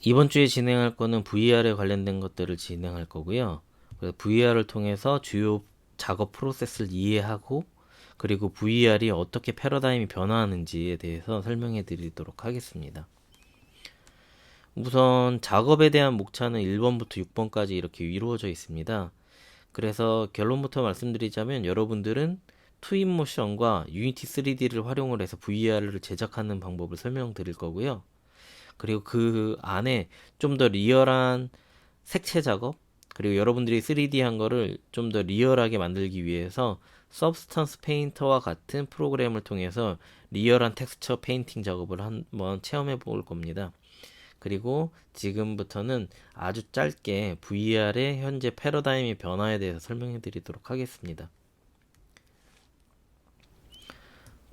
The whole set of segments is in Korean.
이번 주에 진행할 거는 VR에 관련된 것들을 진행할 거고요. 그래서 VR을 통해서 주요 작업 프로세스를 이해하고 그리고 VR이 어떻게 패러다임이 변화하는지에 대해서 설명해 드리도록 하겠습니다. 우선 작업에 대한 목차는 1번부터 6번까지 이렇게 이루어져 있습니다. 그래서 결론부터 말씀드리자면 여러분들은 투인모션과 유니티 3D를 활용을 해서 VR을 제작하는 방법을 설명드릴 거고요. 그리고 그 안에 좀 더 리얼한 색채 작업, 그리고 여러분들이 3D 한 거를 좀 더 리얼하게 만들기 위해서 서브스턴스 페인터와 같은 프로그램을 통해서 리얼한 텍스처 페인팅 작업을 한번 체험해 볼 겁니다. 그리고 지금부터는 아주 짧게 VR의 현재 패러다임의 변화에 대해서 설명해 드리도록 하겠습니다.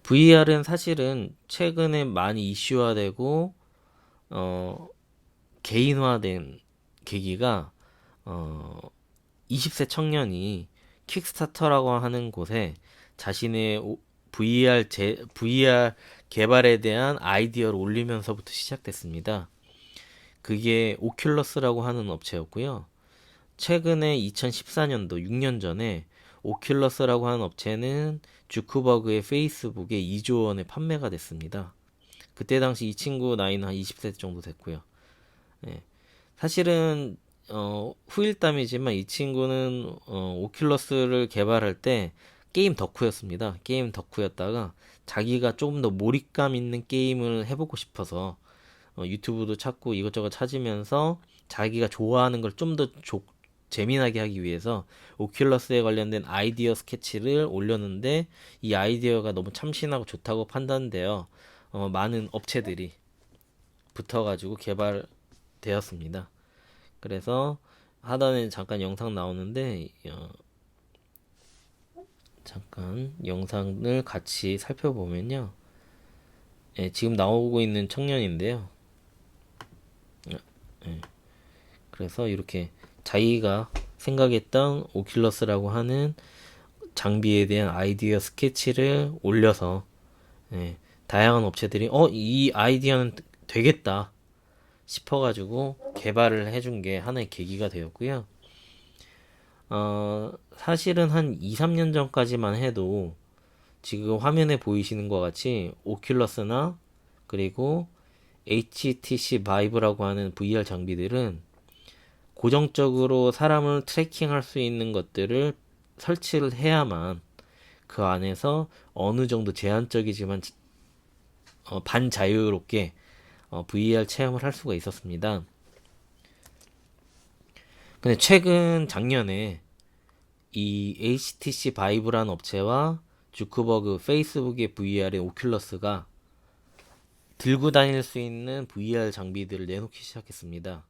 VR은 사실은 최근에 많이 이슈화되고 개인화된 계기가 20세 청년이 킥스타터라고 하는 곳에 자신의 VR 개발에 대한 아이디어를 올리면서부터 시작됐습니다. 그게 오큘러스라고 하는 업체였고요. 최근에 2014년도 6년 전에 오큘러스라고 하는 업체는 주크버그의 페이스북에 2조 원에 판매가 됐습니다. 그때 당시 이 친구 나이는 한 20세 정도 됐고요. 예. 사실은 후일담이지만 이 친구는 오큘러스를 개발할 때 게임 덕후였습니다. 게임 덕후였다가 자기가 조금 더 몰입감 있는 게임을 해보고 싶어서 유튜브도 찾고 이것저것 찾으면서 자기가 좋아하는 걸 좀 더 재미나게 하기 위해서 오큘러스에 관련된 아이디어 스케치를 올렸는데 이 아이디어가 너무 참신하고 좋다고 판단되어 많은 업체들이 붙어가지고 개발되었습니다. 그래서 하단에 잠깐 영상 나오는데 잠깐 영상을 같이 살펴보면요. 예, 지금 나오고 있는 청년인데요. 예, 그래서 이렇게 자기가 생각했던 오큘러스라고 하는 장비에 대한 아이디어 스케치를 올려서 다양한 업체들이 이 아이디어는 되겠다 싶어가지고 개발을 해준 게 하나의 계기가 되었고요. 사실은 한 2, 3년 전까지만 해도 지금 화면에 보이시는 것 같이 오큘러스나 그리고 HTC 바이브라고 하는 VR 장비들은 고정적으로 사람을 트래킹할 수 있는 것들을 설치를 해야만 그 안에서 어느 정도 제한적이지만 반자유롭게 VR 체험을 할 수가 있었습니다. 근데 최근 작년에 이 HTC 바이브라는 업체와 주크버그 페이스북의 VR의 오큘러스가 들고 다닐 수 있는 VR 장비들을 내놓기 시작했습니다.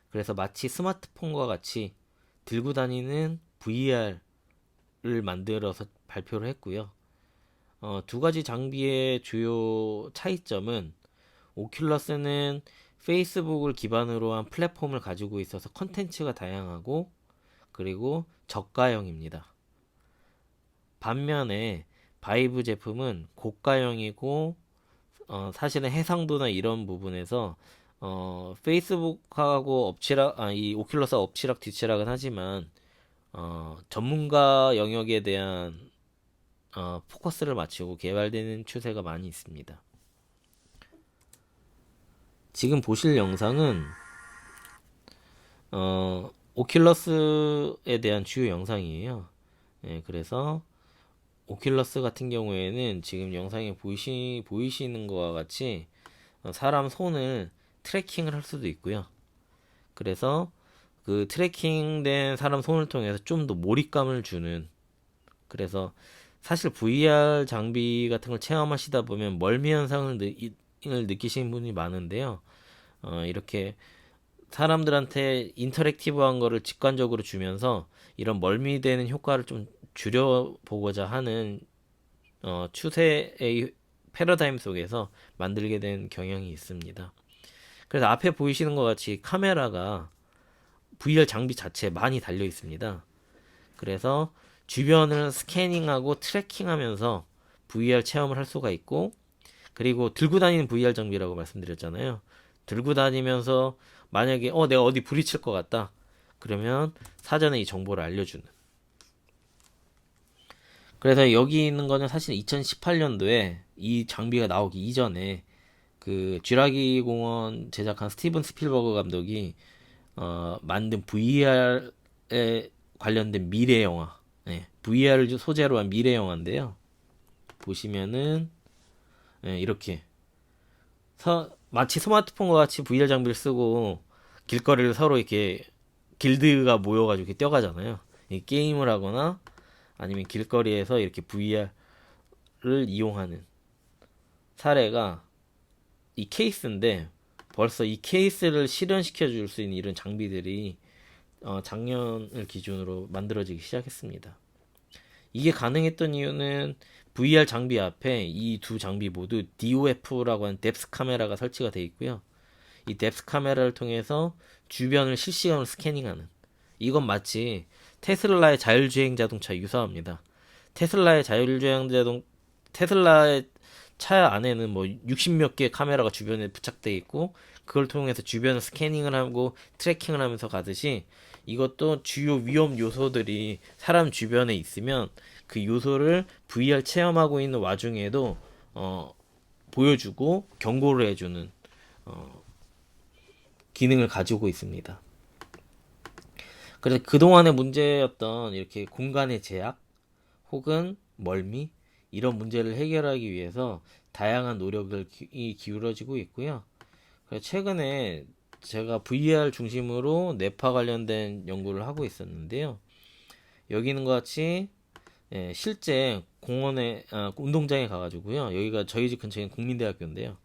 그래서 마치 스마트폰과 같이 들고 다니는 VR을 만들어서 발표를 했고요. 두 가지 장비의 주요 차이점은 오큘러스는 페이스북을 기반으로 한 플랫폼을 가지고 있어서 컨텐츠가 다양하고 그리고 저가형입니다. 반면에 바이브 제품은 고가형이고 사실은 해상도나 이런 부분에서 페이스북하고 이 오큘러스가 엎치락 뒤치락은 하지만 전문가 영역에 대한 포커스를 맞추고 개발되는 추세가 많이 있습니다. 지금 보실 영상은 오큘러스에 대한 주요 영상이에요. 그래서 오큘러스 같은 경우에는 지금 영상에 보이시는 것과 같이 사람 손을 트래킹을 할 수도 있고요. 그래서 그 트래킹된 사람 손을 통해서 좀 더 몰입감을 주는, 그래서 사실 VR 장비 같은 걸 체험하시다 보면 멀미 현상을 느끼시는 분이 많은데요. 이렇게 사람들한테 인터랙티브한 거를 직관적으로 주면서 이런 멀미되는 효과를 좀 줄여보고자 하는 추세의 패러다임 속에서 만들게 된 경향이 있습니다. 그래서 앞에 보이시는 것 같이 카메라가 VR 장비 자체에 많이 달려 있습니다. 그래서 주변을 스캐닝하고 트래킹하면서 VR 체험을 할 수가 있고, 그리고 들고 다니는 VR 장비라고 말씀드렸잖아요. 들고 다니면서 만약에 내가 어디 부딪힐 것 같다. 그러면 사전에 이 정보를 알려주는. 그래서 여기 있는 거는 사실 2018년도에 이 장비가 나오기 이전에 그 쥐라기 공원 제작한 스티븐 스필버그 감독이 만든 VR에 관련된 미래 영화, VR을 소재로 한 미래 영화인데요. 보시면은 이렇게 마치 스마트폰과 같이 VR 장비를 쓰고 길거리를 서로 이렇게 길드가 모여가지고 이렇게 뛰어가잖아요. 이 게임을 하거나 아니면 길거리에서 이렇게 VR을 이용하는 사례가 이 케이스인데, 벌써 이 케이스를 실현시켜 줄 수 있는 이런 장비들이 작년을 기준으로 만들어지기 시작했습니다. 이게 가능했던 이유는 VR 장비 앞에 이 두 장비 모두 DOF라고 하는 뎁스 카메라가 설치가 되어 있고요. 이 뎁스 카메라를 통해서 주변을 실시간으로 스캐닝하는, 이건 마치 테슬라의 자율주행 자동차 유사합니다. 테슬라의 자율주행 자동 테슬라의 차 안에는 뭐 60몇 개의 카메라가 주변에 부착되어 있고, 그걸 통해서 주변을 스캐닝을 하고 트래킹을 하면서 가듯이 이것도 주요 위험 요소들이 사람 주변에 있으면 그 요소를 VR 체험하고 있는 와중에도 보여주고 경고를 해주는 기능을 가지고 있습니다. 그래서 그동안의 문제였던 이렇게 공간의 제약 혹은 멀미, 이런 문제를 해결하기 위해서 다양한 노력을 기울어지고 있고요. 그래서 최근에 제가 VR 중심으로 뇌파 관련된 연구를 하고 있었는데요. 여기 있는 것 같이 실제 공원에 운동장에 가가지고요. 여기가 저희 집 근처에 있는 국민대학교인데요.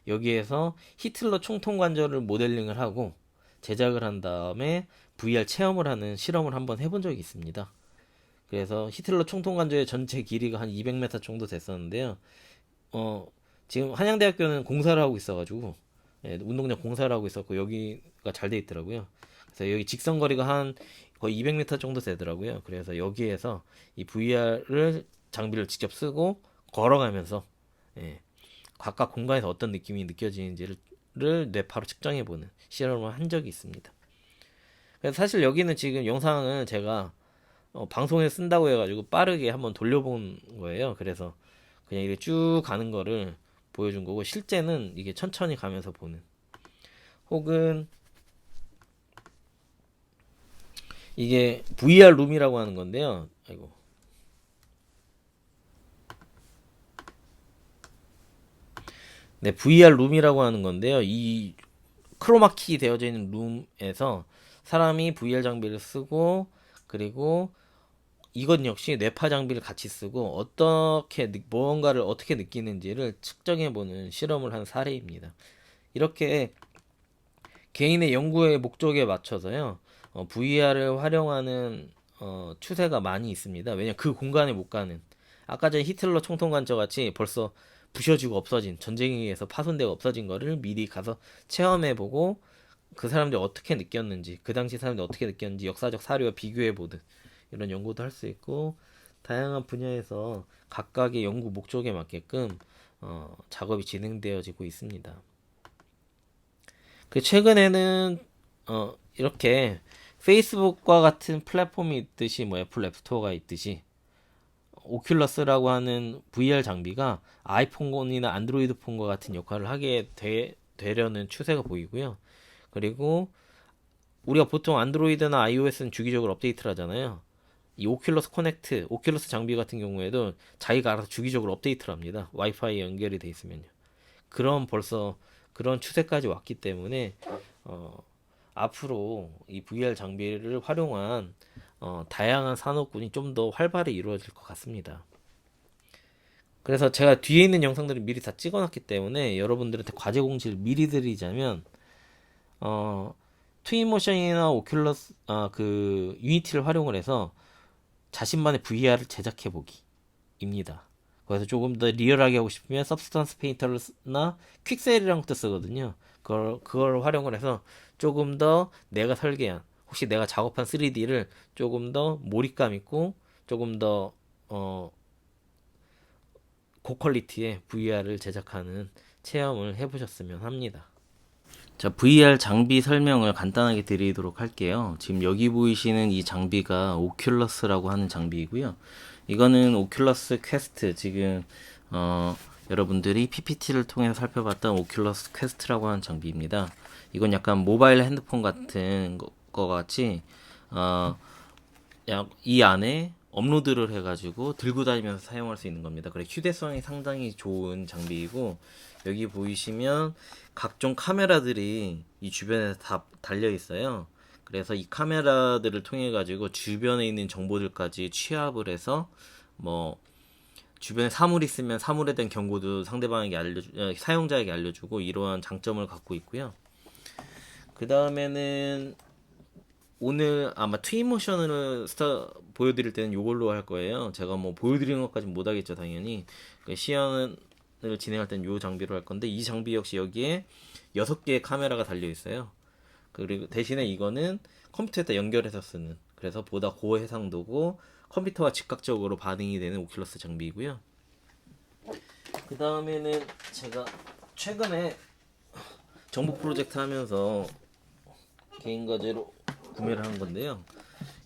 여기에서 히틀러 총통관절을 모델링을 하고 제작을 한 다음에 VR 체험을 하는 실험을 한번 해본 적이 있습니다. 그래서 히틀러 총통관절의 전체 길이가 한 200m 정도 됐었는데요. 지금 한양대학교는 공사를 하고 있어가지고 운동장 공사를 하고 있었고 여기가 잘 돼 있더라고요. 그래서 여기 직선거리가 한 거의 200m 정도 되더라고요. 그래서 여기에서 이 VR을 장비를 직접 쓰고 걸어가면서 각각 공간에서 어떤 느낌이 느껴지는지를 뇌파로 측정해보는 실험을 한 적이 있습니다. 그래서 사실 여기는 지금 영상을 제가 방송에 쓴다고 해가지고 빠르게 한번 돌려본 거예요. 그래서 그냥 이렇게 쭉 가는 거를 보여준 거고, 실제는 이게 천천히 가면서 보는, 혹은 이게 VR 룸이라고 하는 건데요. 아이고. 네, VR 룸이라고 하는 건데요. 이 크로마키 되어져 있는 룸에서 사람이 VR 장비를 쓰고, 그리고 이것 역시 뇌파 장비를 같이 쓰고 어떻게 무언가를 어떻게 느끼는지를 측정해보는 실험을 한 사례입니다. 이렇게 개인의 연구의 목적에 맞춰서요, VR을 활용하는 추세가 많이 있습니다. 왜냐면 그 공간에 못 가는, 아까 전에 히틀러 총통관저 같이 벌써 부셔지고 없어진, 전쟁에 의해서 파손되고 없어진 거를 미리 가서 체험해보고 그 사람들이 어떻게 느꼈는지, 그 당시 사람들이 어떻게 느꼈는지 역사적 사료와 비교해보든 이런 연구도 할 수 있고, 다양한 분야에서 각각의 연구 목적에 맞게끔 작업이 진행되어지고 있습니다. 그 최근에는 이렇게 페이스북과 같은 플랫폼이 있듯이, 뭐 애플 앱스토어가 있듯이 오큘러스라고 하는 VR 장비가 아이폰이나 안드로이드 폰과 같은 역할을 하게 되려는 추세가 보이고요. 그리고 우리가 보통 안드로이드나 iOS는 주기적으로 업데이트를 하잖아요. 이 오큘러스 커넥트, 오큘러스 장비 같은 경우에도 자기가 알아서 주기적으로 업데이트를 합니다. 와이파이 연결이 돼 있으면요. 벌써 그런 추세까지 왔기 때문에 앞으로 이 VR 장비를 활용한 다양한 산업군이 좀 더 활발히 이루어질 것 같습니다. 그래서 제가 뒤에 있는 영상들을 미리 다 찍어놨기 때문에 여러분들한테 과제 공지를 미리 드리자면, 트윈모션이나 오큘러스 그 유니티를 활용을 해서 자신만의 VR을 제작해 보기입니다. 그래서 조금 더 리얼하게 하고 싶으면 서브스턴스 페인터나 퀵셀이라는 것도 쓰거든요. 그걸 활용을 해서 조금 더 내가 설계한, 혹시 내가 작업한 3D를 조금 더 몰입감 있고 조금 더 고퀄리티의 VR을 제작하는 체험을 해보셨으면 합니다. 자, VR 장비 설명을 간단하게 드리도록 할게요. 지금 여기 보이시는 이 장비가 오큘러스라고 하는 장비이고요. 이거는 오큘러스 퀘스트, 지금 여러분들이 PPT를 통해서 살펴봤던 오큘러스 퀘스트라고 하는 장비입니다. 이건 약간 모바일 핸드폰 같은 거 같이 이 안에 업로드를 해가지고 들고 다니면서 사용할 수 있는 겁니다. 그래 휴대성이 상당히 좋은 장비이고, 여기 보이시면 각종 카메라들이 이 주변에 다 달려 있어요. 그래서 이 카메라들을 통해 가지고 주변에 있는 정보들까지 취합을 해서 뭐 주변에 사물이 있으면 사물에 대한 경고도 상대방에게 사용자에게 알려주고, 이러한 장점을 갖고 있고요. 그 다음에는 오늘 아마 트윈모션을 보여드릴 때는 이걸로 할 거예요. 제가 뭐 보여드리는 것까지 못하겠죠, 당연히. 시연을 진행할 때는 이 장비로 할 건데, 이 장비 역시 여기에 6개의 카메라가 달려 있어요. 그리고 대신에 이거는 컴퓨터에다 연결해서 쓰는, 그래서 보다 고해상도고 컴퓨터와 즉각적으로 반응이 되는 오큘러스 장비이고요. 그 다음에는 제가 최근에 정보 프로젝트 하면서 개인 과제로 구매를 한 건데요.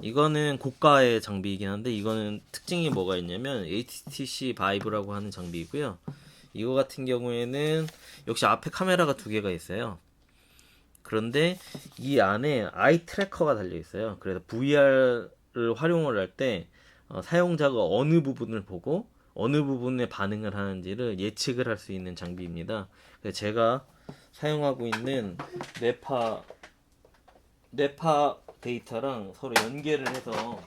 이거는 고가의 장비이긴 한데, 이거는 특징이 뭐가 있냐면 HTC 바이브라고 하는 장비이고요. 이거 같은 경우에는 역시 앞에 카메라가 2개가 있어요. 그런데 이 안에 아이 트래커가 달려 있어요. 그래서 VR을 활용을 할 때 사용자가 어느 부분을 보고 어느 부분에 반응을 하는지를 예측을 할 수 있는 장비입니다. 그래서 제가 사용하고 있는 뇌파 데이터랑 서로 연계를 해서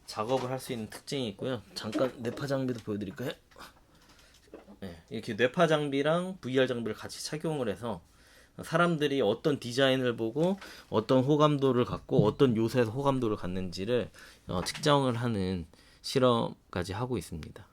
작업을 할 수 있는 특징이 있고요. 잠깐 뇌파 장비도 보여드릴까요? 네, 이렇게 뇌파 장비랑 VR 장비를 같이 착용을 해서 사람들이 어떤 디자인을 보고 어떤 호감도를 갖고 어떤 요소에서 호감도를 갖는지를 측정을 하는 실험까지 하고 있습니다.